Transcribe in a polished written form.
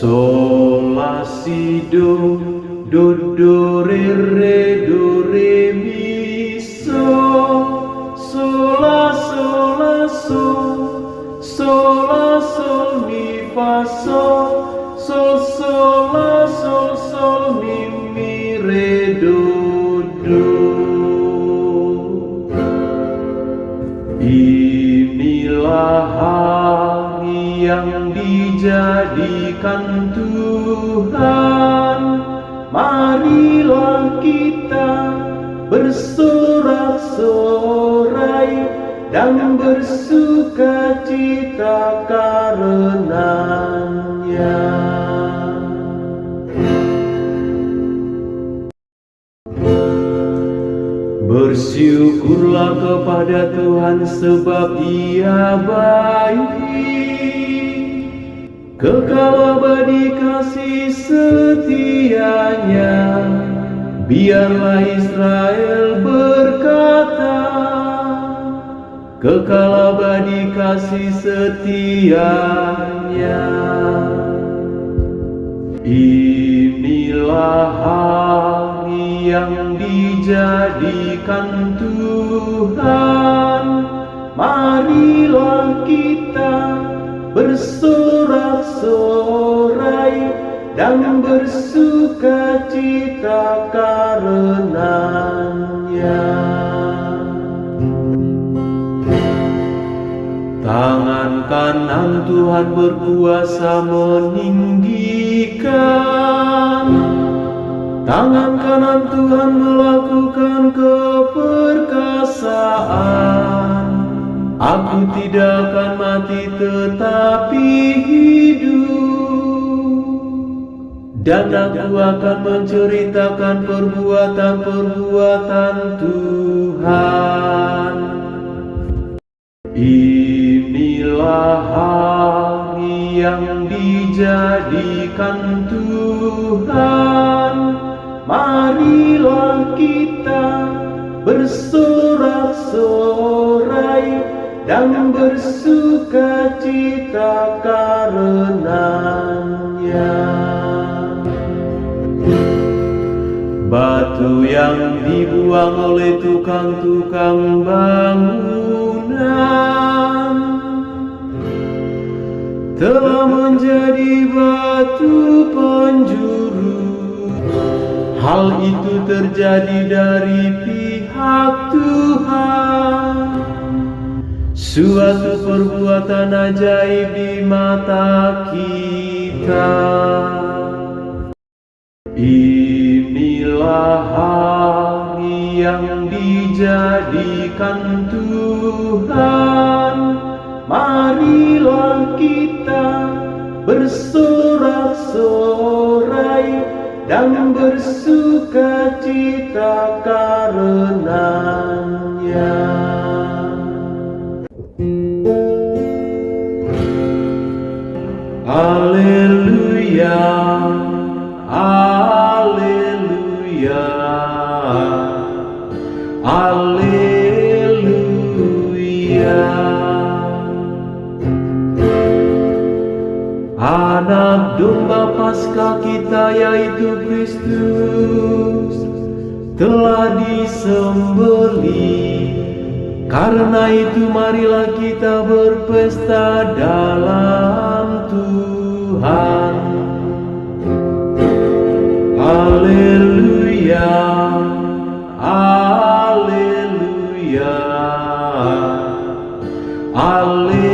Sol la si do, do do re re do re mi sol la sol mi fa sol mi re do do. Inilah hari yang dijadikan Tuhan, marilah kita bersorak-sorai dan bersukacita karenanya. Bersyukurlah kepada Tuhan sebab Ia baik, kekal abadi kasih setianya. Biarlah Israel berkata, kekal abadi kasih setianya. Inilah hari yang dijadikan Tuhan, marilah kita bersorak-sorai dan bersukacita karenanya. Tangan kanan Tuhan berkuasa meninggikan, tangan kanan Tuhan melakukan keperkasaan. Aku tidak akan mati tetapi hidup, dan aku akan menceritakan perbuatan-perbuatan Tuhan. Inilah hari yang dijadikan Tuhan, marilah kita bersorak-sorai dan bersukacita karenanya. Batu yang dibuang oleh tukang-tukang bangunan telah menjadi batu penjuru. Hal itu terjadi dari pihak Tuhan, suatu perbuatan ajaib di mata kita. Inilah hari yang dijadikan Tuhan, marilah kita bersorak-sorai dan bersukacita karenanya. Haleluya, haleluya, haleluya. Anak domba Paskah kita yaitu Kristus telah disembelih. Karena itu marilah kita berpesta dalam Tuhan. Haleluya, haleluya, haleluya.